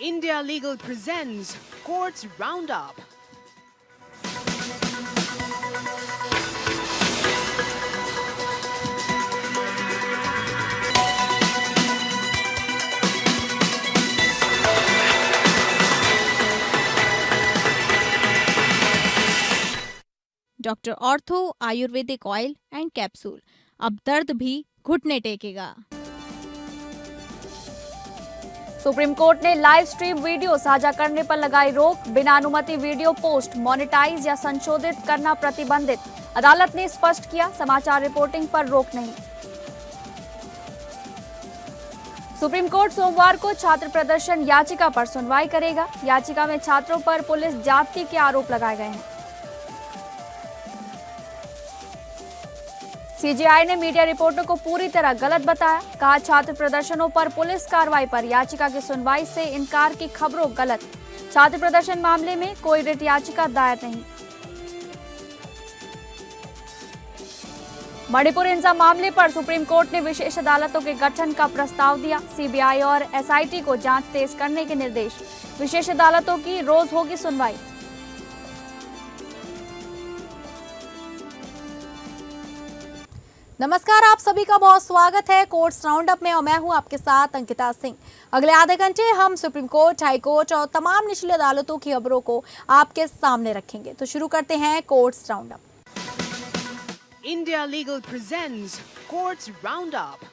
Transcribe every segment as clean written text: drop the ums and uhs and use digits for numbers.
India Legal presents Courts Roundup. Doctor ortho Ayurvedic oil and capsule, अब दर्द भी घुटने टेकेगा। सुप्रीम कोर्ट ने लाइव स्ट्रीम वीडियो साझा करने पर लगाई रोक। बिना अनुमति वीडियो पोस्ट, मोनेटाइज या संशोधित करना प्रतिबंधित। अदालत ने स्पष्ट किया, समाचार रिपोर्टिंग पर रोक नहीं। सुप्रीम कोर्ट सोमवार को छात्र प्रदर्शन याचिका पर सुनवाई करेगा। याचिका में छात्रों पर पुलिस ज्यादती के आरोप लगाए गए हैं। सीजेआई ने मीडिया रिपोर्टों को पूरी तरह गलत बताया। कहा, छात्र प्रदर्शनों पर पुलिस कार्रवाई पर याचिका की सुनवाई से इनकार की खबरों गलत। छात्र प्रदर्शन मामले में कोई रिट याचिका दायर नहीं। मणिपुर हिंसा मामले पर सुप्रीम कोर्ट ने विशेष अदालतों के गठन का प्रस्ताव दिया। सीबीआई और एसआईटी को जांच तेज करने के निर्देश। विशेष अदालतों की रोज होगी सुनवाई। नमस्कार, आप सभी का बहुत स्वागत है कोर्ट्स राउंडअप में और मैं हूं आपके साथ अंकिता सिंह। अगले आधे घंटे हम सुप्रीम कोर्ट, हाई कोर्ट और तमाम निचली अदालतों की खबरों को आपके सामने रखेंगे। तो शुरू करते हैं courts roundup. India Legal presents Courts Roundup.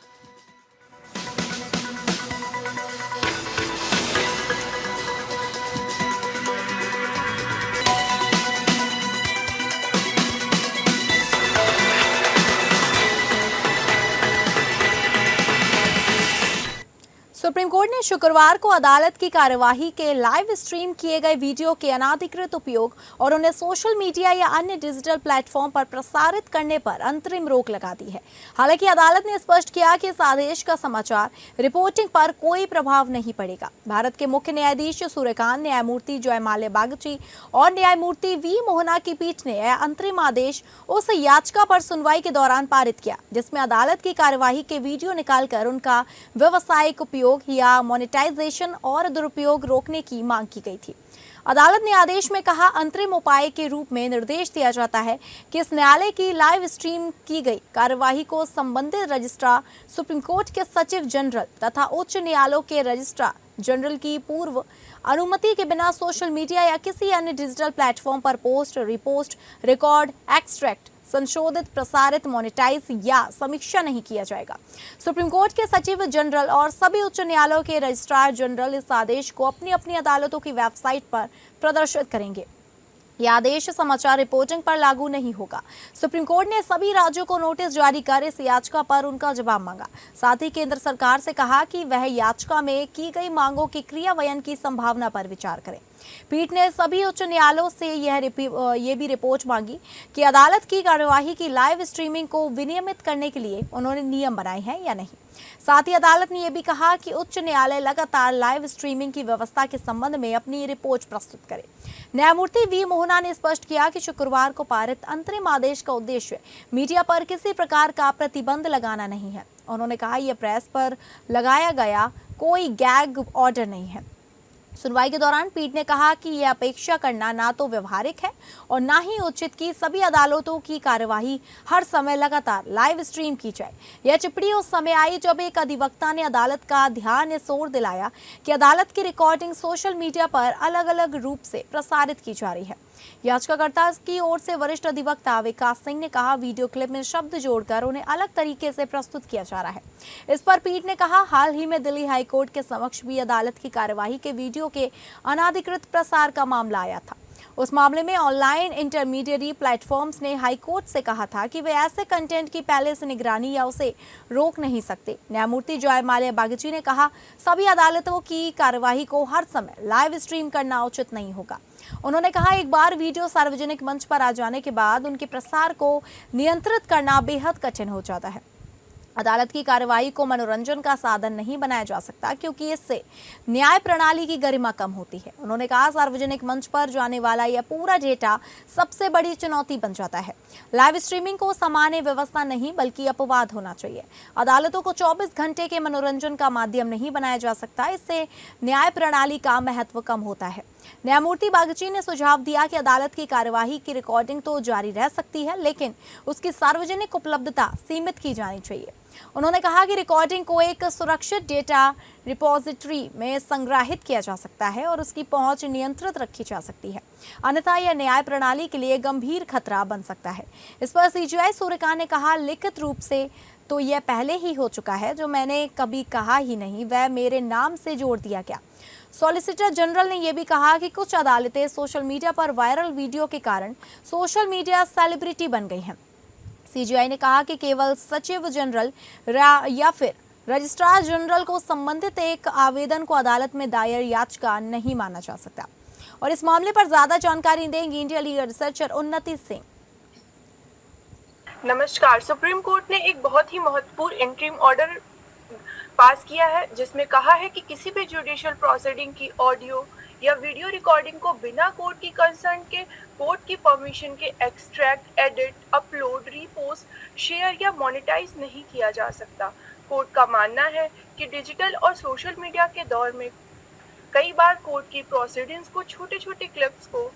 Supreme court ने शुक्रवार को अदालत की कार्यवाही के लाइव स्ट्रीम किए गए वीडियो के अनाधिकृत उपयोग और उन्हें सोशल मीडिया या अन्य डिजिटल प्लेटफॉर्म पर प्रसारित करने पर अंतरिम रोक लगा दी है। हालांकि अदालत ने स्पष्ट किया कि इस आदेश का समाचार रिपोर्टिंग पर कोई प्रभाव नहीं पड़ेगा। भारत के मुख्य न्यायाधीश सूर्यकांत, न्यायमूर्ति जयमाल्या बागची और न्यायमूर्ति वी मोहना की पीठ ने यह अंतरिम आदेश उस याचिका पर सुनवाई के दौरान पारित किया जिसमें अदालत की कार्यवाही के वीडियो निकालकर उनका व्यावसायिक उपयोग या मोनेटाइजेशन और दुरुपयोग रोकने की मांग की गई थी। अदालत ने आदेश में कहा, अंतरिम उपाय के रूप में निर्देश दिया जाता है कि इस न्यायालय की लाइव स्ट्रीम की गई कार्यवाही को संबंधित रजिस्ट्रार, सुप्रीम कोर्ट के सचिव जनरल तथा उच्च न्यायालयों के रजिस्ट्रार जनरल की पूर्व अनुमति के बिना सोशल मीडिया या किसी अन्य डिजिटल प्लेटफॉर्म पर पोस्ट, रिपोस्ट, रिकॉर्ड, एक्सट्रैक्ट, संशोधित, प्रसारित, मोनेटाइज या समीक्षा नहीं किया जाएगा। सुप्रीम कोर्ट के सचिव जनरल और सभी उच्च न्यायालयों के रजिस्ट्रार जनरल इस आदेश को अपनी अपनी अदालतों की वेबसाइट पर प्रदर्शित करेंगे। यह आदेश समाचार रिपोर्टिंग पर लागू नहीं होगा। सुप्रीम कोर्ट ने सभी राज्यों को नोटिस जारी कर इस याचिका पर उनका जवाब मांगा। साथ ही केंद्र सरकार से कहा कि वह याचिका में की गई मांगों के क्रियान्वयन की संभावना पर विचार करें। पीठ ने सभी उच्च न्यायालयों से ये भी रिपोर्ट मांगी कि अदालत की कार्यवाही की लाइव स्ट्रीमिंग को विनियमित करने के लिए उन्होंने नियम बनाए हैं या नहीं। साथ ही अदालत ने यह भी कहा कि उच्च न्यायालय लगातार लाइव स्ट्रीमिंग की व्यवस्था के संबंध में अपनी रिपोर्ट प्रस्तुत करे। न्यायमूर्ति वी मोहना ने स्पष्ट किया कि शुक्रवार को पारित अंतरिम आदेश का उद्देश्य मीडिया पर किसी प्रकार का प्रतिबंध लगाना नहीं है। उन्होंने कहा, यह प्रेस पर लगाया गया कोई गैग ऑर्डर नहीं है। सुनवाई के दौरान पीठ ने कहा कि यह अपेक्षा करना ना तो व्यवहारिक है और ना ही उचित कि सभी अदालतों की कार्यवाही हर समय लगातार लाइव स्ट्रीम की जाए। यह टिप्पणी उस समय आई जब एक अधिवक्ता ने अदालत का ध्यान इस ओर दिलाया कि अदालत की रिकॉर्डिंग सोशल मीडिया पर अलग अलग रूप से प्रसारित की जा रही है। याचिकाकर्ता की ओर से वरिष्ठ अधिवक्ता विकास सिंह ने कहा, वीडियो क्लिप में शब्द जोड़कर उन्हें अलग तरीके से प्रस्तुत किया जा रहा है। इस पर पीठ ने कहा, हाल ही में दिल्ली हाई कोर्ट के समक्ष भी अदालत की कार्यवाही के वीडियो के अनाधिकृत प्रसार का मामला आया था। उस मामले में ऑनलाइन इंटरमीडिएट प्लेटफॉर्म्स ने हाई कोर्ट से कहा था कि वे ऐसे कंटेंट की पहले से निगरानी या उसे रोक नहीं सकते। न्यायमूर्ति जयमाल्या बागची ने कहा, सभी अदालतों की कार्यवाही को हर समय लाइव स्ट्रीम करना उचित नहीं होगा। उन्होंने कहा, एक बार वीडियो सार्वजनिक मंच पर आ जाने के बाद उनके प्रसार को नियंत्रित करना बेहद कठिन हो जाता है। अदालत की कार्यवाही को मनोरंजन का साधन नहीं बनाया जा सकता क्योंकि इससे न्याय प्रणाली की गरिमा कम होती है। उन्होंने कहा, सार्वजनिक मंच पर जाने वाला यह पूरा डेटा सबसे बड़ी चुनौती बन जाता है। लाइव स्ट्रीमिंग को सामान्य व्यवस्था नहीं बल्कि अपवाद होना चाहिए। अदालतों को 24 घंटे के मनोरंजन का माध्यम नहीं बनाया जा सकता, इससे न्याय प्रणाली का महत्व कम होता है। न्यायमूर्ति बागची ने सुझाव दिया कि अदालत की कार्यवाही की रिकॉर्डिंग तो जारी रह सकती है, लेकिन उसकी सार्वजनिक उपलब्धता सीमित की जानी चाहिए। उन्होंने कहा कि रिकॉर्डिंग को एक सुरक्षित डेटा रिपोजिटरी में संग्रहित किया जा सकता है और उसकी पहुंच नियंत्रित रखी जा सकती है, अन्यथा यह न्याय प्रणाली के लिए गंभीर खतरा बन सकता है। इस पर सीजीआई सूर्यकांत ने कहा, लिखित रूप से तो यह पहले ही हो चुका है, जो मैंने कभी कहा ही नहीं वह मेरे नाम से जोड़ दिया गया। सॉलिसिटर जनरल ने यह भी कहा कि कुछ अदालतें सोशल मीडिया पर वायरल वीडियो के कारण सोशल मीडिया सेलिब्रिटी बन गई हैं। सीजीआई ने कहा कि केवल सचिव जनरल या फिर रजिस्ट्रार जनरल को संबंधित एक आवेदन को अदालत में दायर याचिका नहीं माना जा सकता। और इस मामले पर ज्यादा जानकारी देंगी इंडिया लीगल रिसर्चर उन्नति सिंह। नमस्कार। सुप्रीम कोर्ट ने एक बहुत ही महत्वपूर्ण इंटरिम ऑर्डर पास किया है जिसमें कहा है कि किसी भी जुडिशियल प्रोसीडिंग की ऑडियो या वीडियो रिकॉर्डिंग को बिना कोर्ट की कंसर्न के, कोर्ट की परमिशन के extract, edit, upload, repost, share या मोनेटाइज नहीं किया जा सकता। कोर्ट का मानना है कि डिजिटल और सोशल मीडिया के दौर में कई बार कोर्ट की प्रोसीडिंग्स को छोटे छोटे क्लिप्स को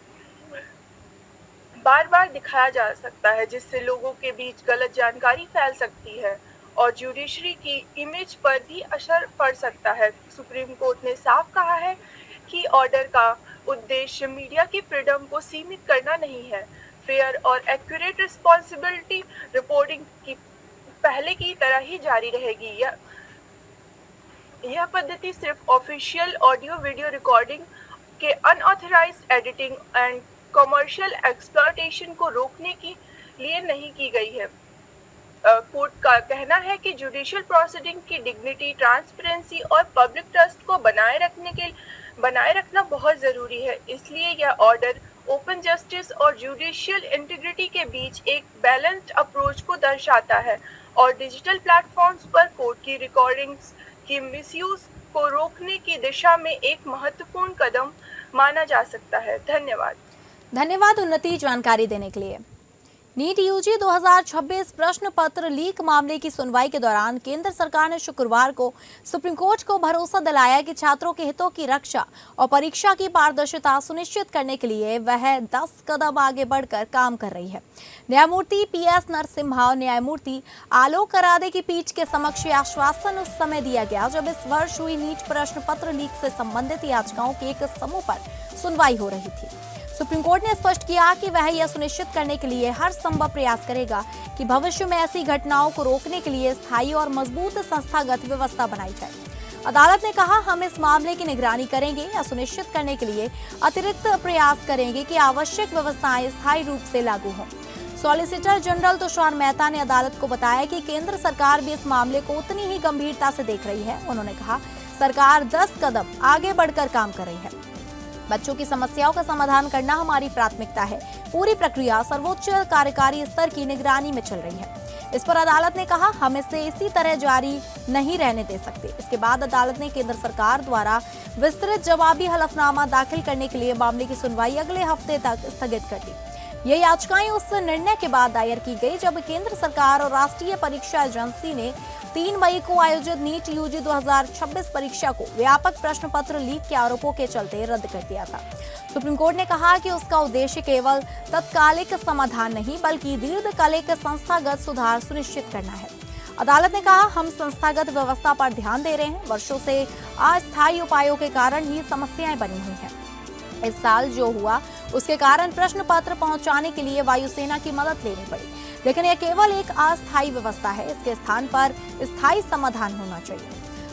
बार बार दिखाया जा सकता है, जिससे लोगों के बीच गलत जानकारी फैल सकती है और जुडिशरी की इमेज पर भी असर पड़ सकता है। सुप्रीम कोर्ट ने साफ कहा है कि ऑर्डर का उद्देश्य मीडिया की फ्रीडम को सीमित करना नहीं है। फेयर और एक्यूरेट रिस्पॉन्सिबिलिटी रिपोर्टिंग की पहले की तरह ही जारी रहेगी। यह पद्धति सिर्फ ऑफिशियल ऑडियो वीडियो रिकॉर्डिंग के unauthorised editing and commercial exploitation को रोकने के लिए नहीं की गई है। कोर्ट का कहना है कि जुडिशियल प्रोसीडिंग की डिग्निटी, ट्रांसपेरेंसी और पब्लिक ट्रस्ट को बनाए रखना बहुत ज़रूरी है। इसलिए यह ऑर्डर ओपन जस्टिस और जुडिशियल इंटीग्रिटी के बीच एक बैलेंस्ड अप्रोच को दर्शाता है और डिजिटल प्लेटफॉर्म्स पर कोर्ट की रिकॉर्डिंग्स की मिसयूज को रोकने की दिशा में एक महत्वपूर्ण कदम माना जा सकता है। धन्यवाद उन्नति जानकारी देने के लिए। नीट यूजी 2026 प्रश्न पत्र लीक मामले की सुनवाई के दौरान केंद्र सरकार ने शुक्रवार को सुप्रीम कोर्ट को भरोसा दिलाया कि छात्रों के हितों की रक्षा और परीक्षा की पारदर्शिता सुनिश्चित करने के लिए वह 10 कदम आगे बढ़कर काम कर रही है। न्यायमूर्ति PS नरसिम्हा और न्यायमूर्ति आलोक करादे की पीठ के समक्ष आश्वासन उस समय दिया गया जब इस वर्ष हुई नीट प्रश्न पत्र लीक से संबंधित याचिकाओं के एक समूह पर सुनवाई हो रही थी। सुप्रीम कोर्ट ने स्पष्ट किया कि वह यह सुनिश्चित करने के लिए हर संभव प्रयास करेगा कि भविष्य में ऐसी घटनाओं को रोकने के लिए स्थायी और मजबूत संस्थागत व्यवस्था बनाई जाए। अदालत ने कहा, हम इस मामले की निगरानी करेंगे या सुनिश्चित करने के लिए अतिरिक्त प्रयास करेंगे कि आवश्यक व्यवस्थाएं स्थायी रूप से लागू हों। सॉलिसिटर जनरल तुषार मेहता ने अदालत को बताया कि केंद्र सरकार भी इस मामले को उतनी ही गंभीरता से देख रही है। उन्होंने कहा, सरकार 10 कदम आगे बढ़कर काम कर रही है। बच्चों की समस्याओं का समाधान करना हमारी प्राथमिकता है। पूरी प्रक्रिया सर्वोच्च कार्यकारी स्तर की निगरानी में चल रही है। इस पर अदालत ने कहा, हम इसे इसी तरह जारी नहीं रहने दे सकते। इसके बाद अदालत ने केंद्र सरकार द्वारा विस्तृत जवाबी हलफनामा दाखिल करने के लिए मामले की सुनवाई अगले हफ्ते तक स्थगित कर दी। ये याचिकाएं उस निर्णय के बाद दायर की गई जब केंद्र सरकार और राष्ट्रीय परीक्षा एजेंसी ने 3 मई को आयोजित नीट यूजी 2026 परीक्षा को व्यापक प्रश्न पत्र लीक के आरोपों के चलते रद्द कर दिया था। सुप्रीम कोर्ट ने कहा कि उसका उद्देश्य केवल तत्कालिक समाधान नहीं बल्कि दीर्घकालिक संस्थागत सुधार सुनिश्चित करना है। अदालत ने कहा, हम संस्थागत व्यवस्था पर ध्यान दे रहे हैं। वर्षों से अस्थायी उपायों के कारण ही समस्याएं बनी हुई हैं। इस साल जो हुआ उसके कारण प्रश्न पत्र पहुंचाने के लिए वायुसेना की मदद लेनी पड़ी, लेकिन यह केवल एक अस्थायी व्यवस्था है। इसके स्थान पर स्थायी समाधान होना चाहिए।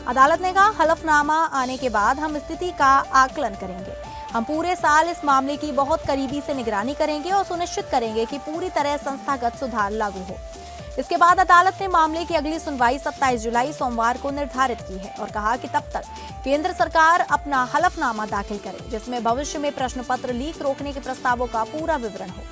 अदालत ने कहा, हलफनामा आने के बाद हम स्थिति का आकलन करेंगे। हम पूरे साल इस मामले की बहुत करीबी से निगरानी करेंगे और सुनिश्चित करेंगे कि पूरी तरह संस्थागत सुधार लागू हो। इसके बाद अदालत ने मामले की अगली सुनवाई 27 जुलाई सोमवार को निर्धारित की है और कहा कि तब तक केंद्र सरकार अपना हलफनामा दाखिल करे जिसमें भविष्य में प्रश्न पत्र लीक रोकने के प्रस्तावों का पूरा विवरण हो।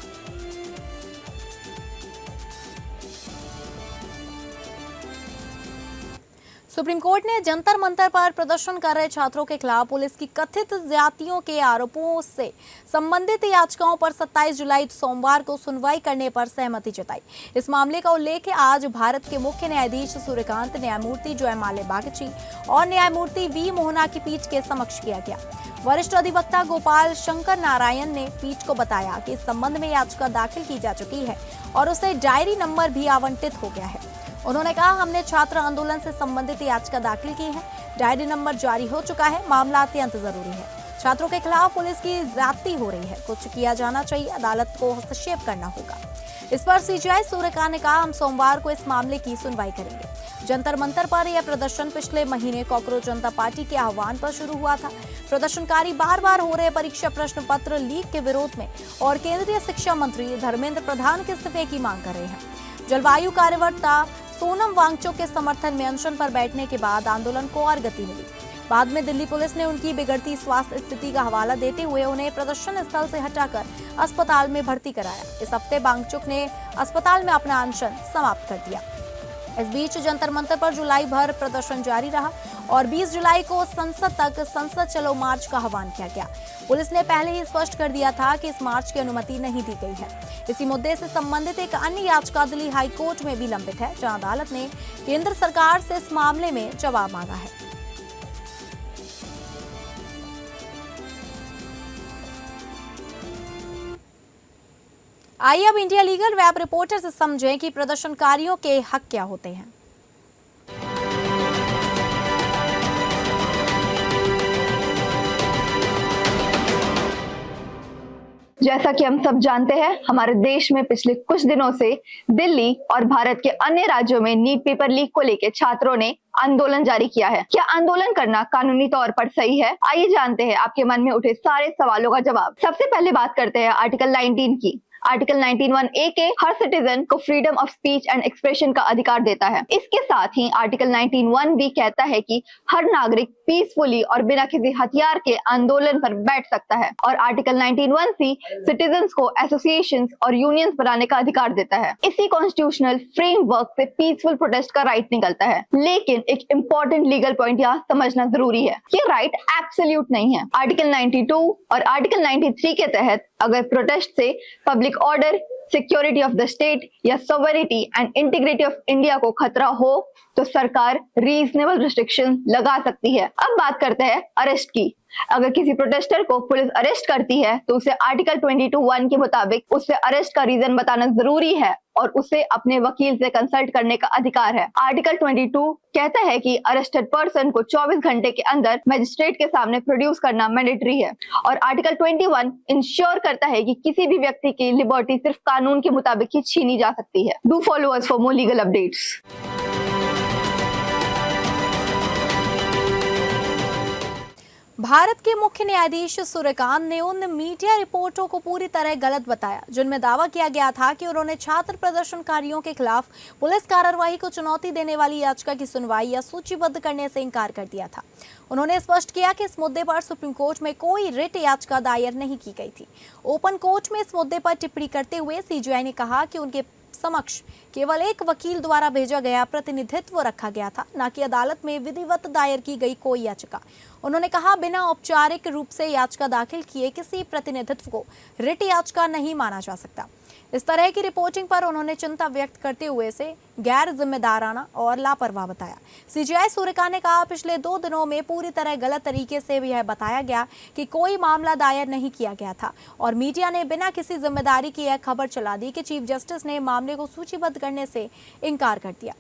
सुप्रीम कोर्ट ने जंतर मंतर पर प्रदर्शन कर रहे छात्रों के खिलाफ पुलिस की कथित ज्यादतियों के आरोपों से संबंधित याचिकाओं पर 27 जुलाई सोमवार को सुनवाई करने पर सहमति जताई। इस मामले का उल्लेख आज भारत के मुख्य न्यायाधीश सूर्यकांत, न्यायमूर्ति जयमाल्या बागची और न्यायमूर्ति वी मोहना की पीठ के समक्ष किया गया। वरिष्ठ अधिवक्ता गोपाल शंकर नारायण ने पीठ को बताया कि इस संबंध में याचिका दाखिल की जा चुकी है और उसे डायरी नंबर भी आवंटित हो गया है। उन्होंने कहा, हमने छात्र आंदोलन से संबंधित याचिका दाखिल की है, डायरी नंबर जारी हो चुका है, मामला अत्यंत जरूरी है। छात्रों के खिलाफ पुलिस की ज्यादती हो रही है, कुछ किया जाना चाहिए, अदालत को हस्तक्षेप करना होगा। इस पर सीजीआई सूर्यकांत ने कहा, हम सोमवार को इस मामले की सुनवाई करेंगे। जंतर मंतर पर यह प्रदर्शन पिछले महीने कॉकरोच जनता पार्टी के आह्वान पर शुरू हुआ था। प्रदर्शनकारी बार बार हो रहे परीक्षा प्रश्न पत्र लीक के विरोध में और केंद्रीय शिक्षा मंत्री धर्मेंद्र प्रधान के इस्तीफे की मांग कर रहे हैं। जलवायु कार्यकर्ता सोनम वांगचुक के समर्थन में अनशन पर बैठने के बाद आंदोलन को और गति मिली। बाद में दिल्ली पुलिस ने उनकी बिगड़ती स्वास्थ्य स्थिति का हवाला देते हुए उन्हें प्रदर्शन स्थल से हटाकर अस्पताल में भर्ती कराया। इस हफ्ते वांगचुक ने अस्पताल में अपना अनशन समाप्त कर दिया। इस बीच जंतर मंतर पर जुलाई भर प्रदर्शन जारी रहा और 20 जुलाई को संसद तक संसद चलो मार्च का आह्वान किया गया। पुलिस ने पहले ही स्पष्ट कर दिया था कि इस मार्च की अनुमति नहीं दी गई है। इसी मुद्दे से संबंधित एक अन्य याचिका दिल्ली हाई कोर्ट में भी लंबित है, जहां अदालत ने केंद्र सरकार से इस मामले में जवाब मांगा है। आइए अब इंडिया लीगल वेब रिपोर्टर से समझें कि प्रदर्शनकारियों के हक क्या होते हैं। जैसा कि हम सब जानते हैं, हमारे देश में पिछले कुछ दिनों से दिल्ली और भारत के अन्य राज्यों में नीट पेपर लीक को लेकर छात्रों ने आंदोलन जारी किया है। क्या आंदोलन करना कानूनी तौर पर सही है? आइए जानते हैं आपके मन में उठे सारे सवालों का जवाब। सबसे पहले बात करते हैं आर्टिकल 19 की। आर्टिकल 19(1)(a) के हर सिटीजन को freedom of speech and expression का अधिकार देता है। इसके साथ ही आर्टिकल 19(1)(b) कहता है कि हर नागरिक पीसफुली और बिना किसी हथियार के आंदोलन पर बैठ सकता है। और आर्टिकल 19(1)(c) सिटीजन्स को एसोसिएशंस और यूनियंस बनाने का अधिकार देता है। इसी कॉन्स्टिट्यूशनल फ्रेमवर्क से पीसफुल प्रोटेस्ट का राइट निकलता है। लेकिन एक इम्पोर्टेंट लीगल पॉइंट यहाँ समझना जरूरी है, ये राइट एब्सोल्यूट नहीं है। आर्टिकल 92 और आर्टिकल 93 के तहत अगर प्रोटेस्ट से public order, security of the state या sovereignty and integrity of India को खतरा हो तो सरकार रीजनेबल रिस्ट्रिक्शन लगा सकती है। अब बात करते हैं अरेस्ट की। अगर किसी प्रोटेस्टर को पुलिस अरेस्ट करती है तो उसे आर्टिकल 22(1) के मुताबिक उससे अरेस्ट का रीजन बताना जरूरी है और उसे अपने वकील से कंसल्ट करने का अधिकार है। आर्टिकल 22 कहता है कि अरेस्टेड पर्सन को 24 घंटे के अंदर मजिस्ट्रेट के सामने प्रोड्यूस करना मैंडेटरी है। और आर्टिकल 21 इंश्योर करता है कि किसी भी व्यक्ति की लिबर्टी सिर्फ कानून के मुताबिक ही छीनी जा सकती है। Do follow us for more legal updates. Bharat के मुख्य न्यायाधीश सूर्यकांत ने उन मीडिया रिपोर्टों को पूरी तरह गलत बताया जिनमें दावा किया गया था कि उन्होंने छात्र प्रदर्शनकारियों के खिलाफ पुलिस कार्रवाई को चुनौती देने वाली याचिका की सुनवाई या सूचीबद्ध करने से इनकार कर दिया था। उन्होंने स्पष्ट किया कि इस मुद्दे पर सुप्रीम कोर्ट में कोई रिट याचिका दायर नहीं की गई थी। ओपन कोर्ट में इस मुद्दे पर टिप्पणी करते हुए सीजीआई ने कहा कि उनके समक्ष केवल एक वकील द्वारा भेजा गया प्रतिनिधित्व रखा गया था, न कि अदालत में विधिवत दायर की गई कोई याचिका। उन्होंने कहा, बिना औपचारिक रूप से याचिका दाखिल किए किसी प्रतिनिधित्व को रिट याचिका नहीं माना जा सकता। इस तरह की रिपोर्टिंग पर उन्होंने चिंता व्यक्त करते हुए इसे गैर जिम्मेदाराना और लापरवाह बताया। सीजीआई सूर्यकांत ने कहा, पिछले 2 दिनों में पूरी तरह गलत तरीके से यह बताया गया कि कोई मामला दायर नहीं किया गया था और मीडिया ने बिना किसी जिम्मेदारी की यह खबर चला दी कि चीफ जस्टिस ने मामले को सूचीबद्ध करने से इनकार कर दिया।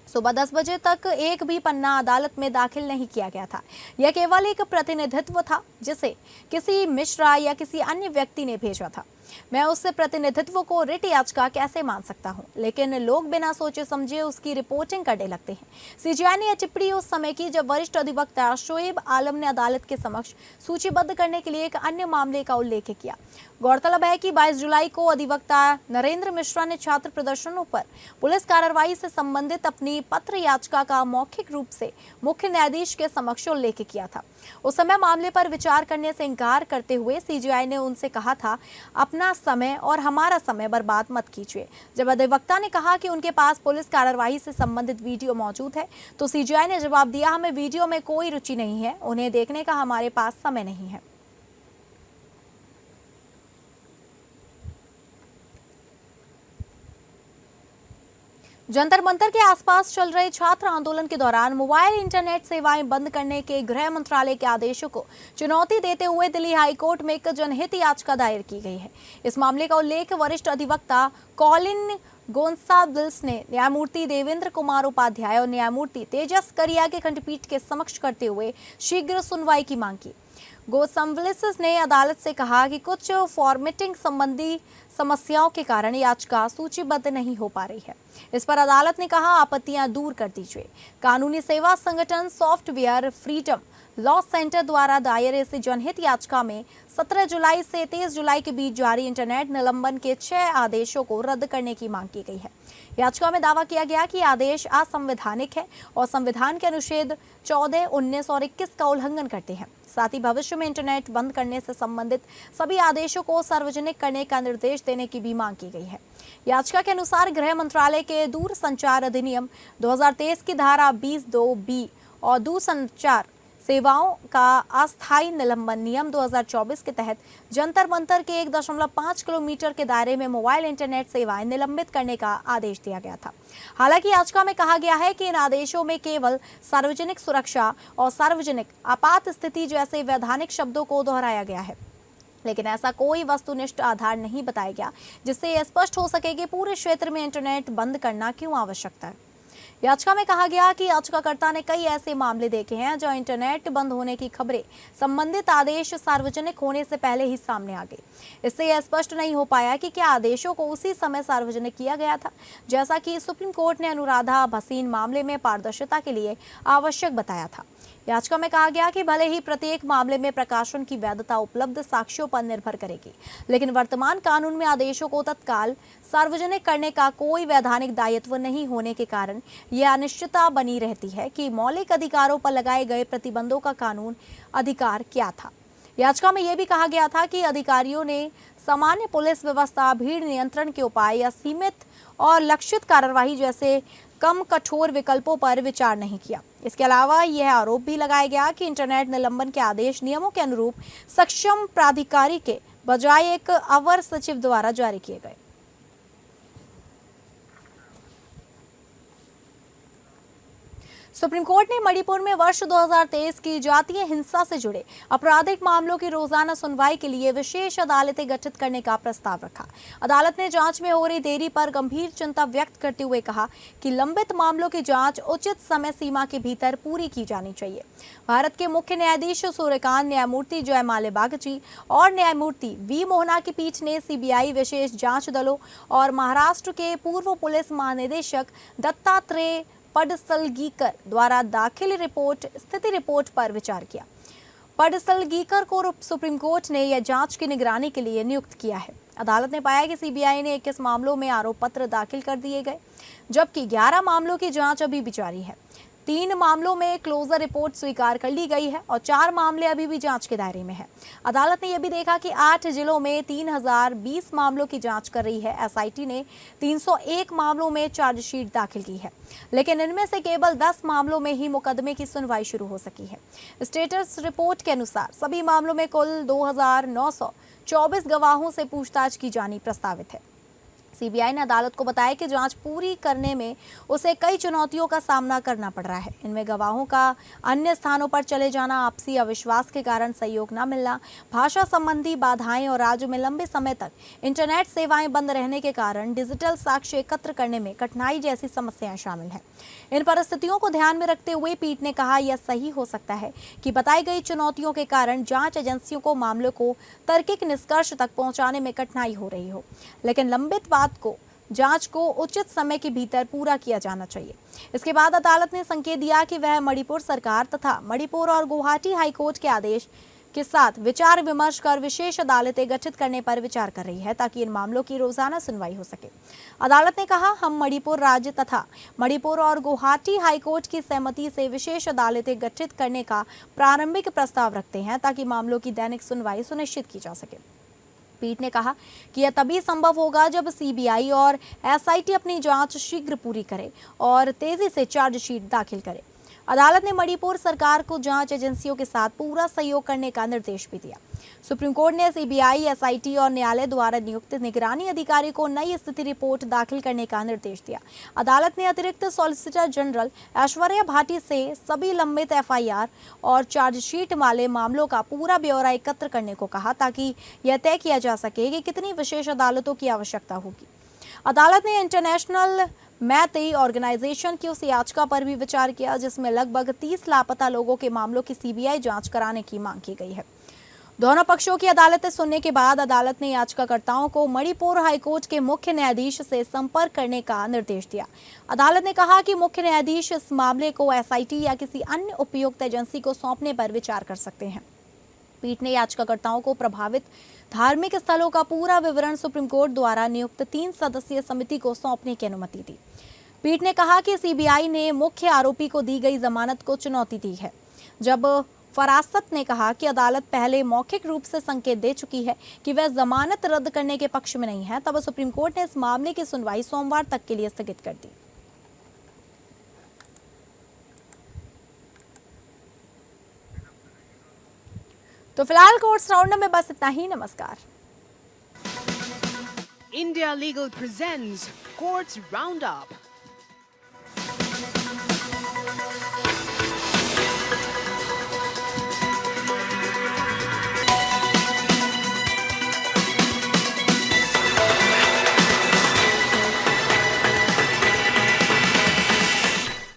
सुबह 10 बजे तक एक भी पन्ना अदालत में दाखिल नहीं किया गया था। यह केवल एक प्रतिनिधित्व था जिसे किसी मिश्रा या किसी अन्य व्यक्ति ने भेजा था। मैं उससे प्रतिनिधित्व को रिट याचिका कैसे मान सकता हूं? लेकिन लोग बिना सोचे समझे उसकी रिपोर्टिंग करने लगते हैं। सीजीआई ने यह टिप्पणी उस समय की जब वरिष्ठ अधिवक्ता शोएब आलम ने अदालत के समक्ष सूचीबद्ध करने के लिए एक अन्य मामले का उल्लेख किया। गौरतलब है कि 22 जुलाई को अधिवक्ता नरेंद्र मिश्रा ने छात्र प्रदर्शनों पर पुलिस कार्रवाई से संबंधित अपनी पत्र याचिका का मौखिक रूप से मुख्य न्यायाधीश के समक्ष उल्लेख किया था। उस समय मामले पर विचार करने से इनकार करते हुए सीजीआई ने उनसे कहा था, अपना समय और हमारा समय बर्बाद मत कीजिए। जब अधिवक्ता ने कहा कि उनके पास पुलिस कार्रवाई से संबंधित वीडियो मौजूद है, तो सीजीआई ने जवाब दिया, हमें वीडियो में कोई रुचि नहीं है, उन्हें देखने का हमारे पास समय नहीं है। जंतर मंतर के आसपास चल रहे छात्र आंदोलन के दौरान मोबाइल इंटरनेट सेवाएं बंद करने के गृह मंत्रालय के आदेशों को चुनौती देते हुए दिल्ली हाईकोर्ट में एक जनहित याचिका दायर की गई है। इस मामले का उल्लेख वरिष्ठ अधिवक्ता कॉलिन गोंसाल्विस ने न्यायमूर्ति देवेंद्र कुमार उपाध्याय और न्यायमूर्ति तेजस करिया के खंडपीठ के समक्ष करते हुए शीघ्र सुनवाई की मांग की। गोंसाल्विस ने अदालत से कहा कि कुछ फॉर्मेटिंग संबंधी समस्याओं के कारण याचिका सूचीबद्ध नहीं हो पा रही है। इस पर अदालत ने कहा, आपत्तियां दूर कर दीजिए। कानूनी सेवा संगठन सॉफ्टवेयर फ्रीडम लॉ सेंटर द्वारा दायर इस जनहित याचिका में 17 जुलाई से 23 जुलाई के बीच जारी इंटरनेट निलंबन के 6 आदेशों को रद्द करने की मांग की गई है। याचिका में दावा किया गया कि आदेश असंवैधानिक है और संविधान के अनुच्छेद 14, 19 और 21 का उल्लंघन करते हैं। साथ ही भविष्य में इंटरनेट बंद करने से संबंधित सभी आदेशों को सार्वजनिक करने का निर्देश देने की भी मांग की गई है। याचिका के अनुसार गृह मंत्रालय के दूरसंचार अधिनियम 2023 की धारा 20(2)(b और दूरसंचार सेवाओं का अस्थायी निलंबन नियम 2024 के तहत जंतर मंतर के 1.5 किलोमीटर के दायरे में मोबाइल इंटरनेट सेवाएं निलंबित करने का आदेश दिया गया था। हालांकि याचिका में कहा गया है कि इन आदेशों में केवल सार्वजनिक सुरक्षा और सार्वजनिक आपात स्थिति जैसे वैधानिक शब्दों को दोहराया गया है, लेकिन ऐसा कोई वस्तुनिष्ठ आधार नहीं बताया गया जिससे यह स्पष्ट हो सके कि पूरे क्षेत्र में इंटरनेट बंद करना क्यों आवश्यक है। याचिका में कहा गया कि याचिकाकर्ता ने कई ऐसे मामले देखे हैं जहां इंटरनेट बंद होने की खबरें संबंधित आदेश सार्वजनिक होने से पहले ही सामने आ गई। इससे यह स्पष्ट नहीं हो पाया कि क्या आदेशों को उसी समय सार्वजनिक किया गया था, जैसा कि सुप्रीम कोर्ट ने अनुराधा भसीन मामले में पारदर्शिता के लिए आवश्यक बताया था। याचिका में कहा गया कि भले ही प्रत्येक मामले में प्रकाशन की वैधता उपलब्ध साक्ष्यों पर निर्भर करेगी, लेकिन वर्तमान कानून में आदेशों को तत्काल सार्वजनिक करने का कोई वैधानिक दायित्व नहीं होने के कारण यह अनिश्चितता बनी रहती है कि मौलिक अधिकारों पर लगाए गए प्रतिबंधों का कानून अधिकार क्या था। याचिका में यह भी कहा गया था कि अधिकारियों ने सामान्य पुलिस व्यवस्था, भीड़ नियंत्रण के उपाय या सीमित और लक्षित कार्रवाई जैसे कम कठोर विकल्पों पर विचार नहीं किया। इसके अलावा यह आरोप भी लगाया गया कि इंटरनेट निलंबन के आदेश नियमों के अनुरूप सक्षम प्राधिकारी के बजाय एक अवर सचिव द्वारा जारी किए गए। सुप्रीम कोर्ट ने मणिपुर में वर्ष 2023 की जातीय हिंसा से जुड़े आपराधिक मामलों की रोजाना सुनवाई के लिए विशेष अदालतें गठित करने का प्रस्ताव रखा। अदालत ने जांच में हो रही देरी पर गंभीर चिंता व्यक्त करते हुए कहा कि लंबित मामलों की जांच उचित समय सीमा के भीतर पूरी की जानी चाहिए। भारत के मुख्य न्यायाधीश सूर्यकांत, न्यायमूर्ति जयमाल्या बागची और न्यायमूर्ति वी मोहना की पीठ ने सीबीआई विशेष जांच दलों और महाराष्ट्र के पूर्व पुलिस महानिदेशक दत्तात्रेय पडसलगीकर द्वारा दाखिल स्थिति रिपोर्ट पर विचार किया। पडसलगीकर को सुप्रीम कोर्ट ने यह जांच की निगरानी के लिए नियुक्त किया है। अदालत ने पाया कि सीबीआई ने 21 मामलों में आरोप पत्र दाखिल कर दिए गए, जबकि 11 मामलों की जांच अभी भी जारी है। 3 मामलों में क्लोजर रिपोर्ट स्वीकार कर ली गई है और 4 मामले अभी भी जांच के दायरे में है। अदालत ने यह भी देखा कि 8 जिलों में 3020 मामलों की जांच कर रही है। एसआईटी ने 301 मामलों में चार्जशीट दाखिल की है, लेकिन इनमें से केवल 10 मामलों में ही मुकदमे की सुनवाई शुरू हो सकी है। स्टेटस रिपोर्ट के अनुसार सभी मामलों में कुल 2924 गवाहों से पूछताछ की जानी प्रस्तावित है। सीबीआई ने अदालत को बताया कि जांच पूरी करने में उसे कई चुनौतियों का सामना करना पड़ रहा है। इनमें गवाहों का अन्य स्थानों पर चले जाना, आपसी अविश्वास के कारण सहयोग न मिलना, भाषा संबंधी बाधाएं और राज्य में लंबे समय तक इंटरनेट सेवाएं बंद रहने के कारण डिजिटल साक्ष्य एकत्र करने में कठिनाई जैसी समस्याएं शामिल हैं। इन परिस्थितियों को ध्यान में रखते हुए पीठ ने कहा, यह सही हो सकता है कि बताई गई चुनौतियों के कारण जांच एजेंसियों को मामलों को तार्किक निष्कर्ष तक पहुंचाने में कठिनाई हो रही हो, लेकिन लंबित जांच को उचित समय के भीतर पूरा किया जाना चाहिए। इसके बाद अदालत ने संकेत दिया कि वह मणिपुर सरकार तथा मणिपुर और गुवाहाटी हाईकोर्ट के आदेश के साथ विचार विमर्श कर विशेष अदालतें गठित करने पर विचार कर रही है ताकि इन मामलों की रोजाना सुनवाई हो सके। अदालत ने कहा, हम मणिपुर राज्य तथा मणिपुर और गुवाहाटी हाईकोर्ट की सहमति से विशेष अदालतें गठित करने का प्रारंभिक प्रस्ताव रखते हैं ताकि मामलों की दैनिक सुनवाई सुनिश्चित की जा सके। पीठ ने कहा कि यह तभी संभव होगा जब सीबीआई और एसआईटी अपनी जांच शीघ्र पूरी करे और तेजी से चार्जशीट दाखिल करे। अदालत ने मणिपुर सरकार को जांच एजेंसियों के साथ पूरा सहयोग करने का निर्देश भी दिया। सुप्रीम कोर्ट ने सीबीआई, एसआईटी और न्यायालय द्वारा नियुक्त निगरानी अधिकारी को नई स्थिति रिपोर्ट दाखिल करने का निर्देश दिया। अदालत ने अतिरिक्त सॉलिसिटर जनरल ऐश्वर्या भाटी से सभी लंबित एफआईआर और चार्जशीट वाले मामलों का पूरा ब्यौरा एकत्र करने को कहा ताकि यह तय किया जा सके कि कितनी विशेष अदालतों की आवश्यकता होगी। अदालत ने इंटरनेशनल मैतेई ऑर्गेनाइजेशन की उस याचिका पर भी विचार किया जिसमें लगभग 30 लापता लोगों के मामलों की सीबीआई जांच कराने की मांग की गई है। दोनों पक्षों की अदालतें सुनने के बाद अदालत ने याचिकाकर्ताओं को मणिपुर हाईकोर्ट के मुख्य न्यायाधीश से संपर्क करने का निर्देश दिया। अदालत ने कहा कि मुख्य न्यायाधीश इस मामले को एसआईटी या किसी अन्य उपयुक्त एजेंसी को सौंपने पर विचार कर सकते हैं। पीठ ने याचिकाकर्ताओं को प्रभावित धार्मिक स्थलों का पूरा विवरण सुप्रीम कोर्ट द्वारा नियुक्त 3 सदस्यीय समिति को सौंपने की अनुमति दी। पीठ ने कहा कि सीबीआई ने मुख्य आरोपी को दी गई जमानत को चुनौती दी है, जब फरासत ने कहा कि अदालत पहले मौखिक रूप से संकेत दे चुकी है कि वह जमानत रद्द करने के पक्ष में नहीं है। तब सुप्रीम कोर्ट ने इस मामले की सुनवाई सोमवार तक के लिए स्थगित कर दी। तो फिलहाल कोर्ट्स राउंडअप में बस इतना ही। नमस्कार। India Legal presents Courts Roundup.